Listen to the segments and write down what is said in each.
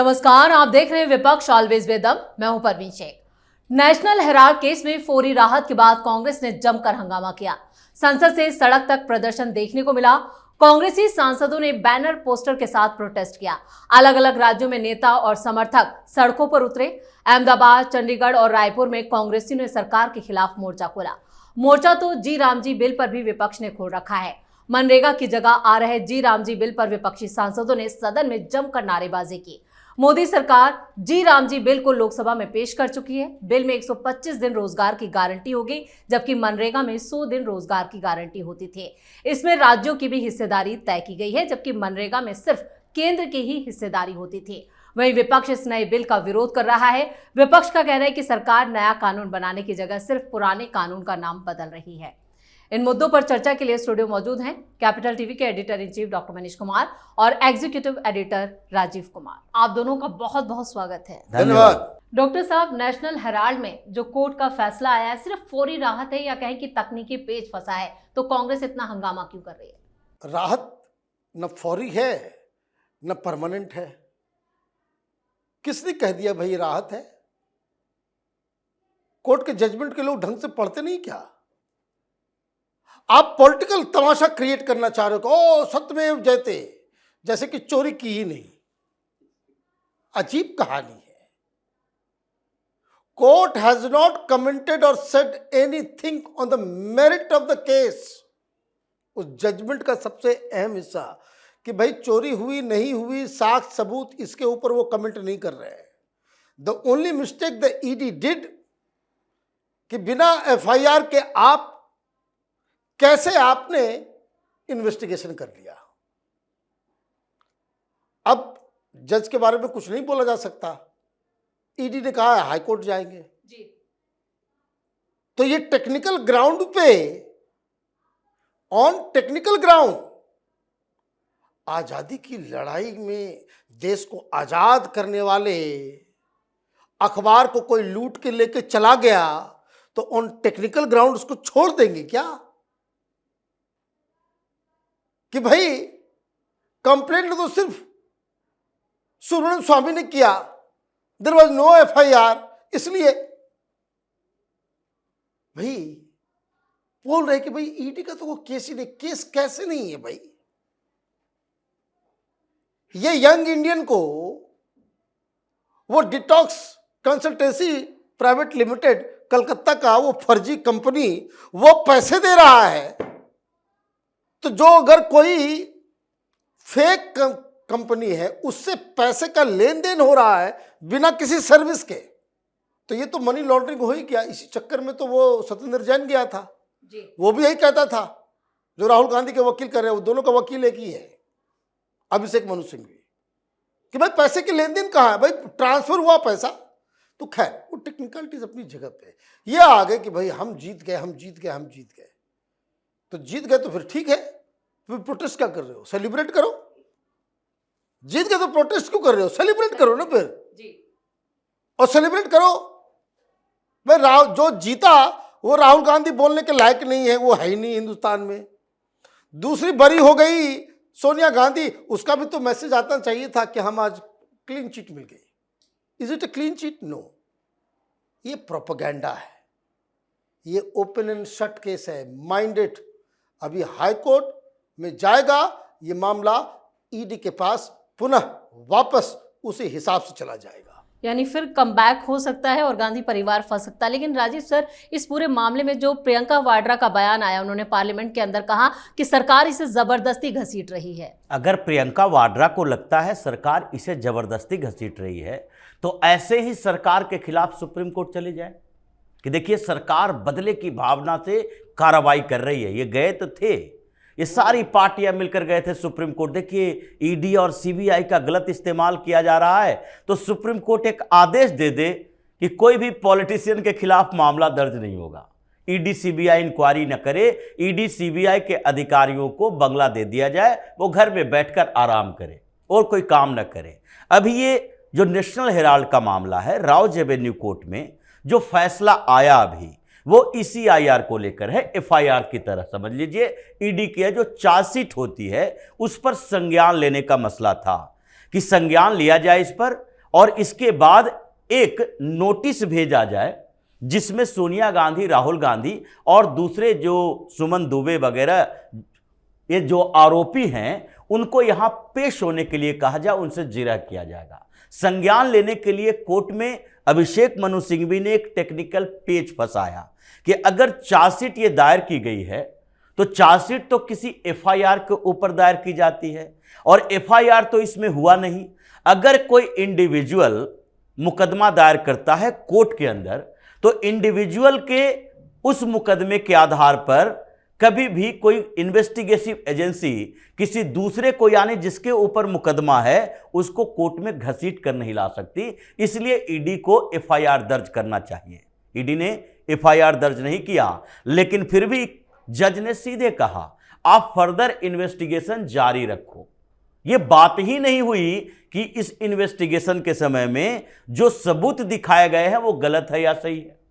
नमस्कार, आप देख रहे हैं विपक्ष ऑलवेज विद दम। मैं हूं Parveen Shaikh. National Herald case में फौरी राहत के बाद कांग्रेस ने जमकर हंगामा किया। संसद से सड़क तक प्रदर्शन देखने को मिला। कांग्रेसी सांसदों ने बैनर पोस्टर के साथ प्रोटेस्ट किया। अलग अलग राज्यों में नेता और समर्थक सड़कों पर उतरे। अहमदाबाद, चंडीगढ़ और रायपुर में कांग्रेसियों ने सरकार के खिलाफ मोर्चा खोला। मोर्चा तो जी राम जी बिल पर भी विपक्ष ने खोल रखा है। मनरेगा की जगह आ रहे जी राम जी बिल पर विपक्षी सांसदों ने सदन में जमकर नारेबाजी की। मोदी सरकार जी राम जी बिल को लोकसभा में पेश कर चुकी है। बिल में 125 दिन रोजगार की गारंटी होगी, जबकि मनरेगा में 100 दिन रोजगार की गारंटी होती थी। इसमें राज्यों की भी हिस्सेदारी तय की गई है, जबकि मनरेगा में सिर्फ केंद्र की ही हिस्सेदारी होती थी। वहीं विपक्ष इस नए बिल का विरोध कर रहा है। विपक्ष का कहना है कि सरकार नया कानून बनाने की जगह सिर्फ पुराने कानून का नाम बदल रही है। इन मुद्दों पर चर्चा के लिए स्टूडियो मौजूद हैं कैपिटल टीवी के editor in chief doctor Manish Kumar और एग्जीक्यूटिव एडिटर राजीव कुमार। आप दोनों का बहुत बहुत स्वागत है। धन्यवाद। डॉक्टर साहब, नेशनल हेराल्ड में जो कोर्ट का फैसला आया है, सिर्फ फौरी राहत है या कहें कि तकनीकी पेच फंसा है, तो कांग्रेस इतना हंगामा क्यों कर रही है? राहत न फौरी है न परमानेंट है। किसने कह दिया भाई राहत है? कोर्ट के जजमेंट के लोग ढंग से पढ़ते नहीं क्या? आप पॉलिटिकल तमाशा क्रिएट करना चाह रहे हो। ओ सत्यमेव जयते, जैसे कि चोरी की ही नहीं। अजीब कहानी है। कोर्ट हैज नॉट कमेंटेड और said anything on the merit of the case. उस जजमेंट का सबसे अहम हिस्सा कि भाई चोरी हुई नहीं हुई, साक्ष्य सबूत, इसके ऊपर वो कमेंट नहीं कर रहे हैं। The only mistake the ED did कि बिना एफआईआर के आप कैसे आपने इन्वेस्टिगेशन कर लिया। अब जज के बारे में कुछ नहीं बोला जा सकता। ईडी ने कहा है हाई कोर्ट जाएंगे जी। तो ये टेक्निकल ग्राउंड पे, ऑन टेक्निकल ग्राउंड, आजादी की लड़ाई में देश को आजाद करने वाले अखबार को कोई लूट के लेके चला गया तो ऑन टेक्निकल ग्राउंड उसको छोड़ देंगे क्या? कि भाई कंप्लेंट तो सिर्फ सुब्रमण्यम स्वामी ने किया, देयर वाज नो एफआईआर, इसलिए भाई बोल रहे कि भाई ईडी का तो वो केस ही नहीं। केस कैसे नहीं है भाई? ये यंग इंडियन को वो detox consultancy private limited Calcutta का वो फर्जी कंपनी वो पैसे दे रहा है। तो जो अगर कोई फेक कंपनी है उससे पैसे का लेन देन हो रहा है बिना किसी सर्विस के, तो ये तो मनी लॉन्ड्रिंग हो ही गया। इसी चक्कर में तो वो सत्येंद्र जैन गया था जी। वो भी यही कहता था, जो राहुल गांधी के वकील कर रहे हैं, वो दोनों का वकील एक ही है, अभिषेक मनु सिंह भी, कि भाई पैसे के लेन देन कहाँ है? भाई ट्रांसफर हुआ पैसा। तो खैर वो टेक्निकलिटीज अपनी जगह पे। ये आ गए कि भाई हम जीत गए, हम जीत गए, हम जीत गए। तो जीत गए तो फिर ठीक है, फिर प्रोटेस्ट क्या कर रहे हो? सेलिब्रेट करो। जीत गए तो प्रोटेस्ट क्यों कर रहे हो? सेलिब्रेट करो ना फिर जी। और सेलिब्रेट करो। भाई जो जीता वो राहुल गांधी बोलने के लायक नहीं है, वो है ही नहीं हिंदुस्तान में। दूसरी बरी हो गई सोनिया गांधी, उसका भी तो मैसेज आता चाहिए था कि हम आज क्लीन चिट मिल गई। Is it a clean chit? No, ये प्रोपेगेंडा है, ये ओपन एंड शट केस है, माइंडेड। अभी हाई कोर्ट में जाएगा ये मामला, ईडी के पास पुनः वापस उसी हिसाब से चला जाएगा। यानी फिर कमबैक हो सकता है और गांधी परिवार फंस सकता है। लेकिन राजीव सर, इस पूरे मामले में जो प्रियंका वाड्रा का बयान आया, उन्होंने पार्लियामेंट के अंदर कहा कि सरकार इसे जबरदस्ती घसीट रही है। अगर प्रियंका वाड्रा को लगता है सरकार इसे जबरदस्ती घसीट रही है, तो ऐसे ही सरकार के खिलाफ सुप्रीम कोर्ट चले जाए कि देखिए सरकार बदले की भावना से कार्रवाई कर रही है। ये गए तो थे, ये सारी पार्टियां मिलकर गए थे सुप्रीम कोर्ट। देखिए ईडी और सीबीआई का गलत इस्तेमाल किया जा रहा है, तो सुप्रीम कोर्ट एक आदेश दे दे कि कोई भी पॉलिटिशियन के खिलाफ मामला दर्ज नहीं होगा, ईडी सीबीआई इंक्वायरी न करे, ईडी सीबीआई के अधिकारियों को बंगला दे दिया जाए, वो घर में बैठकर आराम करे और कोई काम न करे। अभी ये जो नेशनल हेराल्ड का मामला है, राउज एवेन्यू कोर्ट में जो फैसला आया अभी, वो ईसीआईआर को लेकर है, एफआईआर की तरह समझ लीजिए। ईडी की जो चार्जशीट होती है उस पर संज्ञान लेने का मसला था कि संज्ञान लिया जाए इस पर, और इसके बाद एक नोटिस भेजा जाए जिसमें सोनिया गांधी, राहुल गांधी और दूसरे जो सुमन दुबे वगैरह ये जो आरोपी हैं उनको यहां पेश होने के लिए कहा जाए, उनसे जिरह किया जाएगा। संज्ञान लेने के लिए कोर्ट में अभिषेक मनु सिंघवी ने एक टेक्निकल पेच फंसाया कि अगर चार्जशीट ये दायर की गई है तो चार्जशीट तो किसी एफआईआर के ऊपर दायर की जाती है और एफआईआर तो इसमें हुआ नहीं। अगर कोई इंडिविजुअल मुकदमा दायर करता है कोर्ट के अंदर तो इंडिविजुअल के उस मुकदमे के आधार पर कभी भी कोई इन्वेस्टिगेटिव एजेंसी किसी दूसरे को, यानी जिसके ऊपर मुकदमा है, उसको कोर्ट में घसीट कर नहीं ला सकती। इसलिए ईडी को एफआईआर दर्ज करना चाहिए। ईडी ने एफआईआर दर्ज नहीं किया, लेकिन फिर भी जज ने सीधे कहा आप फर्दर इन्वेस्टिगेशन जारी रखो। यह बात ही नहीं हुई कि इस इन्वेस्टिगेशन के समय में जो सबूत दिखाए गए हैं वो गलत है या सही है।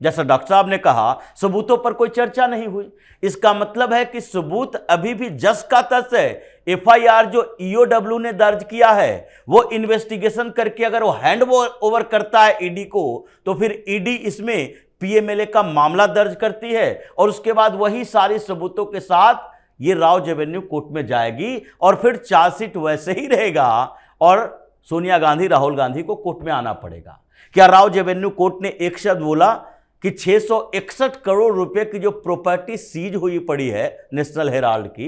जैसा डॉक्टर साहब ने कहा, सबूतों पर कोई चर्चा नहीं हुई। इसका मतलब है कि सबूत अभी भी जस का तस है। एफआईआर जो ईओडब्ल्यू ने दर्ज किया है वो इन्वेस्टिगेशन करके अगर वो हैंड ओवर करता है ईडी को, तो फिर ईडी इसमें पीएमएलए का मामला दर्ज करती है और उसके बाद वही सारी सबूतों के साथ ये राव एवेन्यू कोर्ट में जाएगी और फिर चार्जशीट वैसे ही रहेगा और सोनिया गांधी, राहुल गांधी को कोर्ट में आना पड़ेगा। क्या राव एवेन्यू कोर्ट ने एक शब्द बोला कि 661 करोड़ रुपए की जो प्रॉपर्टी सीज हुई पड़ी है नेशनल हेराल्ड की,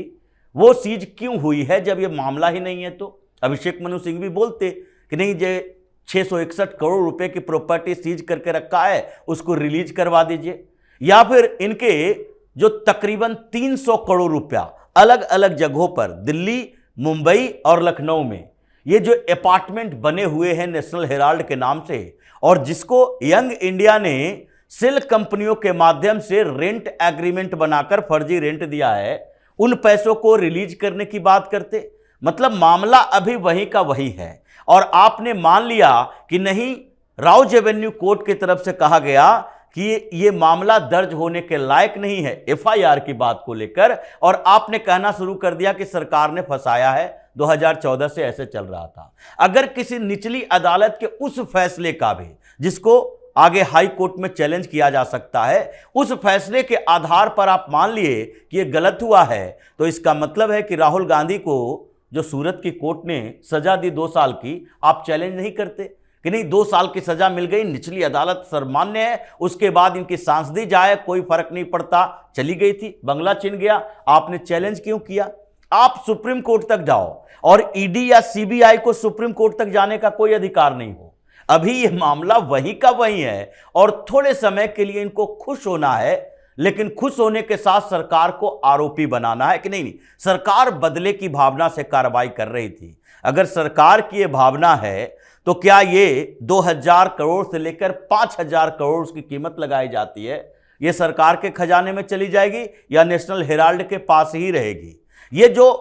वो सीज क्यों हुई है जब ये मामला ही नहीं है? तो अभिषेक मनु सिंघवी बोलते कि नहीं, जो 661 करोड़ रुपए की प्रॉपर्टी सीज करके रखा है उसको रिलीज करवा दीजिए। या फिर इनके जो तकरीबन 300 करोड़ रुपया अलग अलग जगहों पर दिल्ली, मुंबई और लखनऊ में ये जो अपार्टमेंट बने हुए हैं नेशनल हेराल्ड के नाम से, और जिसको यंग इंडिया ने सेल कंपनियों के माध्यम से रेंट एग्रीमेंट बनाकर फर्जी रेंट दिया है, उन पैसों को रिलीज करने की बात करते। मतलब मामला अभी वही का वही है और आपने मान लिया कि नहीं, राव एवेन्यू कोर्ट की तरफ से कहा गया कि ये मामला दर्ज होने के लायक नहीं है एफआईआर की बात को लेकर, और आपने कहना शुरू कर दिया कि सरकार ने फंसाया है। 2014 से ऐसे चल रहा था। अगर किसी निचली अदालत के उस फैसले का भी, जिसको आगे हाई कोर्ट में चैलेंज किया जा सकता है, उस फैसले के आधार पर आप मान लिए कि यह गलत हुआ है, तो इसका मतलब है कि राहुल गांधी को जो सूरत की कोर्ट ने सजा दी 2 साल की, आप चैलेंज नहीं करते कि नहीं 2 साल की सजा मिल गई, निचली अदालत सर्वमान्य है, उसके बाद इनकी सांसदी जाए कोई फर्क नहीं पड़ता, चली गई थी, बंगला छिन गया, आपने चैलेंज क्यों किया? आप सुप्रीम कोर्ट तक जाओ और ईडी या सीबीआई को सुप्रीम कोर्ट तक जाने का कोई अधिकार नहीं हो। अभी यह मामला वही का वही है और थोड़े समय के लिए इनको खुश होना है, लेकिन खुश होने के साथ सरकार को आरोपी बनाना है कि नहीं, सरकार बदले की भावना से कार्रवाई कर रही थी। अगर सरकार की यह भावना है तो क्या ये 2000 करोड़ से लेकर 5000 करोड़ की कीमत लगाई जाती है, यह सरकार के खजाने में चली जाएगी या नेशनल हेराल्ड के पास ही रहेगी? ये जो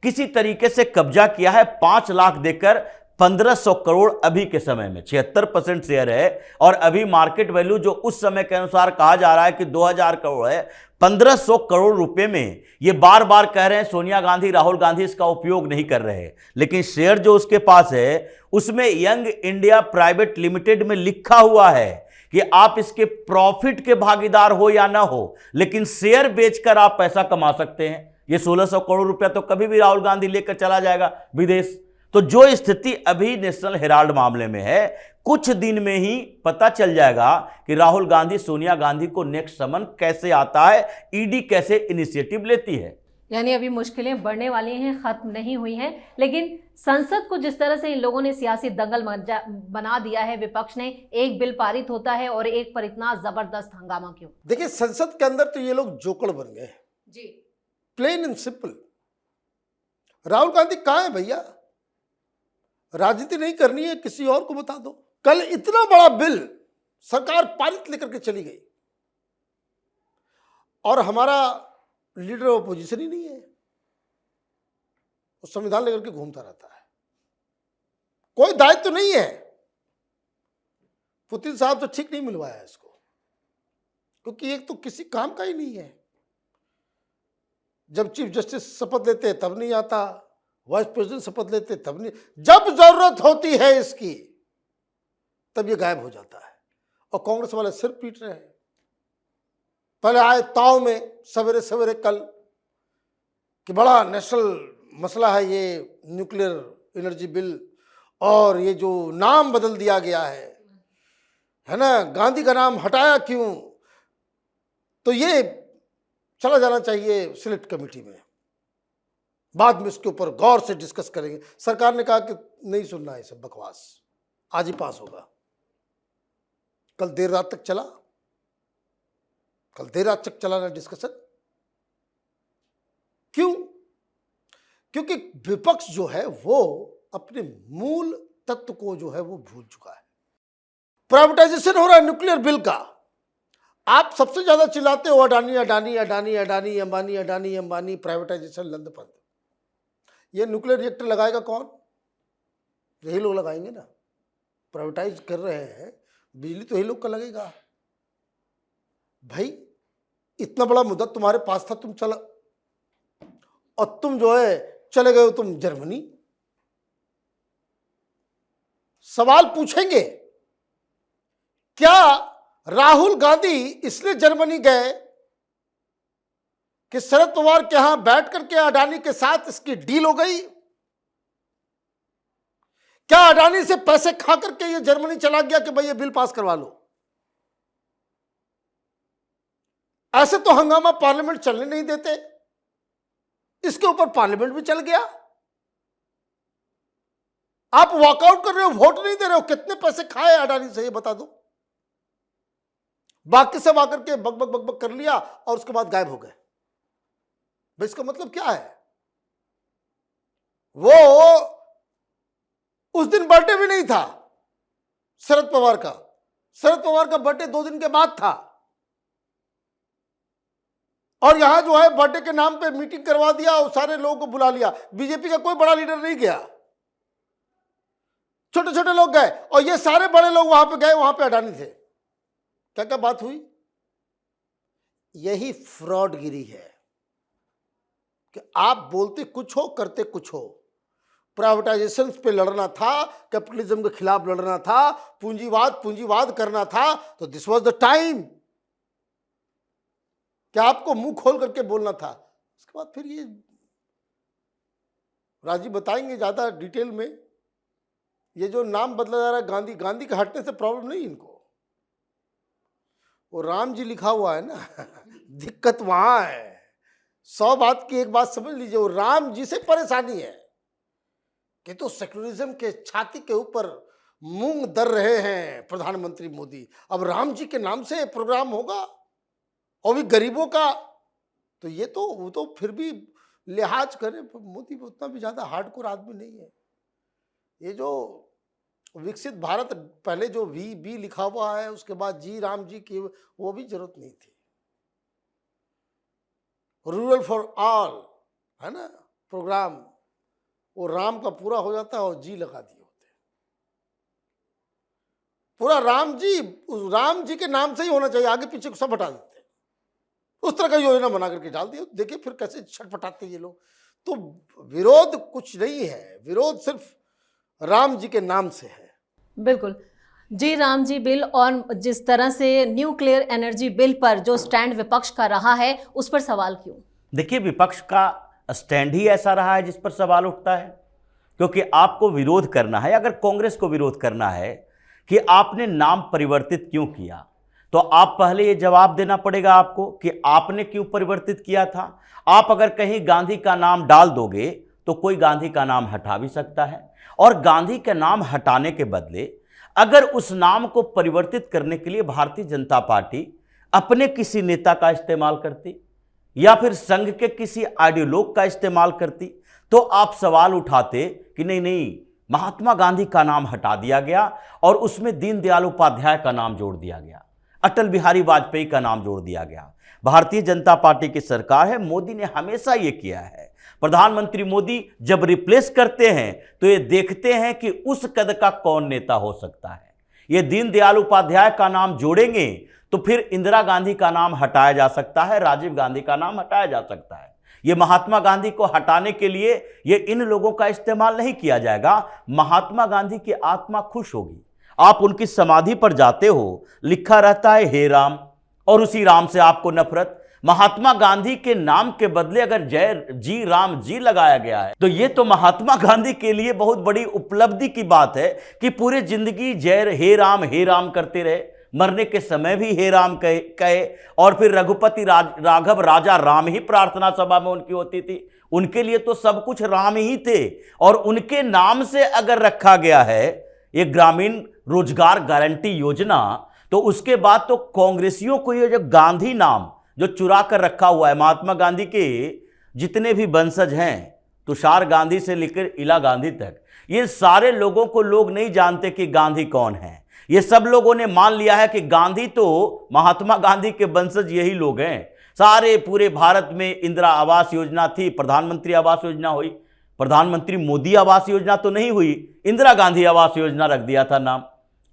किसी तरीके से कब्जा किया है 5 लाख देकर 1500 करोड़ अभी के समय में 76% शेयर है, और अभी मार्केट वैल्यू जो उस समय के अनुसार कहा जा रहा है कि 2000 करोड़ है। 1500 करोड़ रुपए में ये बार बार कह रहे हैं सोनिया गांधी, राहुल गांधी इसका उपयोग नहीं कर रहे, लेकिन शेयर जो उसके पास है उसमें यंग इंडिया प्राइवेट लिमिटेड में लिखा हुआ है कि आप इसके प्रॉफिट के भागीदार हो या ना हो, लेकिन शेयर बेचकर आप पैसा कमा सकते हैं। ये 1600 करोड़ रुपया तो कभी भी राहुल गांधी लेकर चला जाएगा विदेश। तो जो स्थिति अभी नेशनल हेराल्ड मामले में है, कुछ दिन में ही पता चल जाएगा कि राहुल गांधी, सोनिया गांधी को नेक्स्ट समन कैसे आता है, ईडी कैसे इनिशिएटिव लेती है। यानी अभी मुश्किलें बढ़ने वाली हैं, खत्म नहीं हुई हैं, लेकिन संसद को जिस तरह से इन लोगों ने सियासी दंगल बना दिया है, विपक्ष ने, एक बिल पारित होता है और एक पर इतना जबरदस्त हंगामा क्यों? देखिए, संसद के अंदर तो ये लोग जोकर बन गए जी, plain and simple. Rahul Gandhi कहां है भैया? राजनीति नहीं करनी है, किसी और को बता दो। कल इतना बड़ा बिल सरकार पारित लेकर के चली गई और हमारा लीडर ऑपोजिशन ही नहीं है, वो संविधान लेकर के घूमता रहता है, कोई दायित्व तो नहीं है। पुतिन साहब तो ठीक नहीं मिलवाया इसको, क्योंकि एक तो किसी काम का ही नहीं है। जब चीफ जस्टिस शपथ लेते तब नहीं आता, वाइस प्रेसिडेंट शपथ लेते तब नहीं, जब जरूरत होती है इसकी तब ये गायब हो जाता है और कांग्रेस वाले सिर पीट रहे हैं। पहले आए ताव में सवेरे सवेरे कल कि बड़ा नेशनल मसला है ये न्यूक्लियर एनर्जी बिल, और ये जो नाम बदल दिया गया है ना, गांधी का नाम हटाया क्यों, तो ये चला जाना चाहिए सिलेक्ट कमेटी में, बाद में इसके ऊपर गौर से डिस्कस करेंगे। सरकार ने कहा कि नहीं सुनना है सब बकवास, आज ही पास होगा। कल देर रात तक चला, कल देर रात तक चला ना डिस्कशन। क्यों? क्योंकि विपक्ष जो है वो अपने मूल तत्व को जो है वो भूल चुका है। प्राइवेटाइजेशन हो रहा है न्यूक्लियर बिल का, आप सबसे ज्यादा चिल्लाते हो अडानी अडानी अडानी अडानी अंबानी अडानी अंबानी, प्राइवेटाइजेशन लंदपंद। ये न्यूक्लियर रिएक्टर लगाएगा कौन? यही लोग लगाएंगे ना। प्राइवेटाइज कर रहे हैं, बिजली तो यही लोग का लगेगा। भाई इतना बड़ा मुद्दा तुम्हारे पास था, तुम चला और तुम जो है चले गए हो तुम जर्मनी। सवाल पूछेंगे, क्या राहुल गांधी इसलिए जर्मनी गए कि शरद पवार के यहां बैठ करके अडानी के साथ इसकी डील हो गई? क्या अडानी से पैसे खा करके ये जर्मनी चला गया कि भाई ये बिल पास करवा लो? ऐसे तो हंगामा पार्लियामेंट चलने नहीं देते, इसके ऊपर पार्लियामेंट भी चल गया। आप वॉकआउट कर रहे हो, वोट नहीं दे रहे हो। कितने पैसे खाए अडानी से ये बता दो। बाकी सब आकर के बक बक बक बक कर लिया और उसके बाद गायब हो गए। भाई इसका मतलब क्या है? वो उस दिन बर्थडे भी नहीं था शरद पवार का। शरद पवार का बर्थडे 2 दिन के बाद था और यहां जो है बर्थडे के नाम पे मीटिंग करवा दिया और सारे लोगों को बुला लिया। बीजेपी का कोई बड़ा लीडर नहीं गया, छोटे छोटे लोग गए और ये सारे बड़े लोग वहां पे गए, वहां पे अडानी थे। क्या क्या बात हुई? यही फ्रॉडगिरी है कि आप बोलते कुछ हो, करते कुछ हो। प्राइवेटाइजेशन पे लड़ना था, कैपिटलिज्म के खिलाफ लड़ना था, पूंजीवाद करना था, तो दिस वाज द टाइम कि आपको मुंह खोल करके बोलना था। उसके बाद फिर ये राजीव बताएंगे ज्यादा डिटेल में। ये जो नाम बदला जा रहा है गांधी, गांधी के हटने से प्रॉब्लम नहीं इनको, वो राम जी लिखा हुआ है ना दिक्कत वहां है। 100 बात की एक बात समझ लीजिए, वो राम जी से परेशानी है कि तो सेक्युलरिज्म के छाती के ऊपर मूंग दर रहे हैं प्रधानमंत्री मोदी। अब राम जी के नाम से प्रोग्राम होगा और भी गरीबों का, तो ये तो वो तो फिर भी लिहाज करे। मोदी उतना भी ज्यादा हार्डकोर आदमी नहीं है। ये जो विकसित भारत, पहले जो वी लिखा हुआ है, उसके बाद जी राम जी की, वो भी जरूरत नहीं थी। रूरल फॉर ऑल है ना प्रोग्राम, वो राम का पूरा हो जाता है और जी लगा दिए होते। पूरा राम जी के नाम से ही होना चाहिए, आगे पीछे को सब हटा देते। उस तरह का योजना बना करके डाल दिए। देखिए फिर कैसे छटपटाते ये लोग। तो विरोध कुछ नहीं है, विरोध सिर्फ राम जी के नाम से है। बिल्कुल जी। राम जी बिल और जिस तरह से न्यूक्लियर एनर्जी बिल पर जो स्टैंड विपक्ष का रहा है, उस पर सवाल क्यों? देखिए, विपक्ष का स्टैंड ही ऐसा रहा है जिस पर सवाल उठता है, क्योंकि आपको विरोध करना है। अगर कांग्रेस को विरोध करना है कि आपने नाम परिवर्तित क्यों किया, तो आप पहले ये जवाब देना पड़ेगा आपको कि आपने क्यों परिवर्तित किया था। आप अगर कहीं गांधी का नाम डाल दोगे तो कोई गांधी का नाम हटा भी सकता है, और गांधी का नाम हटाने के बदले अगर उस नाम को परिवर्तित करने के लिए भारतीय जनता पार्टी अपने किसी नेता का इस्तेमाल करती या फिर संघ के किसी आइडियोलॉग का इस्तेमाल करती, तो आप सवाल उठाते कि नहीं, महात्मा गांधी का नाम हटा दिया गया और उसमें दीनदयाल उपाध्याय का नाम जोड़ दिया गया, अटल बिहारी वाजपेयी का नाम जोड़ दिया गया। भारतीय जनता पार्टी की सरकार है, मोदी ने हमेशा ये किया है। प्रधानमंत्री मोदी जब रिप्लेस करते हैं तो ये देखते हैं कि उस कद का कौन नेता हो सकता है। ये दीनदयाल उपाध्याय का नाम जोड़ेंगे तो फिर इंदिरा गांधी का नाम हटाया जा सकता है, राजीव गांधी का नाम हटाया जा सकता है। ये महात्मा गांधी को हटाने के लिए ये इन लोगों का इस्तेमाल नहीं किया जाएगा। महात्मा गांधी की आत्मा खुश होगी आप उनकी समाधि पर जाते हो, लिखा रहता है हे राम, और उसी राम से आपको नफरत। महात्मा गांधी के नाम के बदले अगर जय जी राम जी लगाया गया है तो यह तो महात्मा गांधी के लिए बहुत बड़ी उपलब्धि की बात है कि पूरे जिंदगी जय हे राम करते रहे, मरने के समय भी हे राम कहे और फिर रघुपति राघव राजा राम ही प्रार्थना सभा में उनकी होती थी। उनके लिए तो सब कुछ राम ही थे, और उनके नाम से अगर रखा गया है ये ग्रामीण रोजगार गारंटी योजना, तो उसके बाद तो कांग्रेसियों को ये जो गांधी नाम जो चुरा कर रखा हुआ है, महात्मा गांधी के जितने भी वंशज हैं, तुषार गांधी से लेकर इला गांधी तक, ये सारे लोगों को लोग नहीं जानते कि गांधी कौन है। ये सब लोगों ने मान लिया है कि गांधी तो महात्मा गांधी के वंशज यही लोग हैं। सारे पूरे भारत में इंदिरा आवास योजना थी, प्रधानमंत्री आवास योजना हुई, प्रधानमंत्री मोदी आवास योजना तो नहीं हुई, इंदिरा गांधी आवास योजना रख दिया था नाम,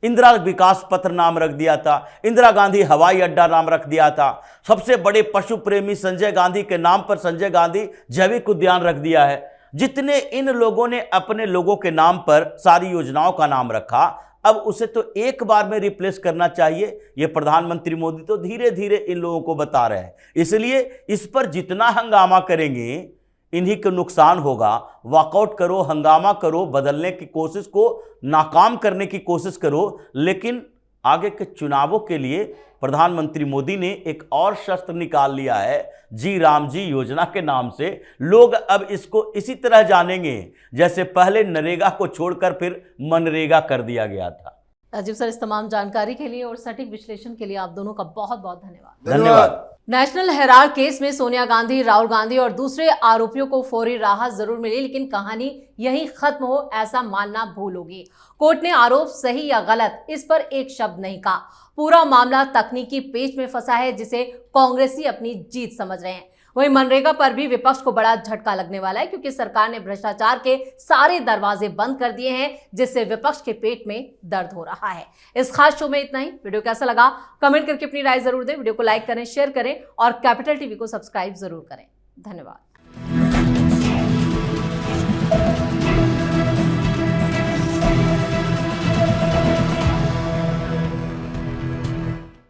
इंदिरा विकास पत्र नाम रख दिया था, इंदिरा गांधी हवाई अड्डा नाम रख दिया था, सबसे बड़े पशु प्रेमी संजय गांधी के नाम पर संजय गांधी जैविक उद्यान रख दिया है। जितने इन लोगों ने अपने लोगों के नाम पर सारी योजनाओं का नाम रखा, अब उसे तो एक बार में रिप्लेस करना चाहिए। ये प्रधानमंत्री मोदी तो धीरे धीरे इन लोगों को बता रहे हैं, इसलिए इस पर जितना हंगामा करेंगे इन्हीं को नुकसान होगा। वॉकआउट करो, हंगामा करो, बदलने की कोशिश को नाकाम करने की कोशिश करो, लेकिन आगे के चुनावों के लिए प्रधानमंत्री मोदी ने एक और शस्त्र निकाल लिया है, जी राम जी योजना के नाम से। लोग अब इसको इसी तरह जानेंगे जैसे पहले नरेगा को छोड़कर फिर मनरेगा कर दिया गया था। राजीव सर, इस तमाम जानकारी के लिए और सटीक विश्लेषण के लिए आप दोनों का बहुत बहुत धन्यवाद। धन्यवाद। नेशनल हेराल्ड केस में सोनिया गांधी, राहुल गांधी और दूसरे आरोपियों को फौरी राहत जरूर मिली, लेकिन कहानी यहीं खत्म हो ऐसा मानना भूल होगी। कोर्ट ने आरोप सही या गलत इस पर एक शब्द नहीं कहा। पूरा मामला तकनीकी पेच में फंसा है जिसे कांग्रेसी अपनी जीत समझ रहे हैं। वहीं मनरेगा पर भी विपक्ष को बड़ा झटका लगने वाला है, क्योंकि सरकार ने भ्रष्टाचार के सारे दरवाजे बंद कर दिए हैं, जिससे विपक्ष के पेट में दर्द हो रहा है। इस खास शो में इतना ही। वीडियो कैसा लगा कमेंट करके अपनी राय जरूर दें। वीडियो को लाइक करें, शेयर करें और कैपिटल टीवी को सब्सक्राइब जरूर करें। धन्यवाद।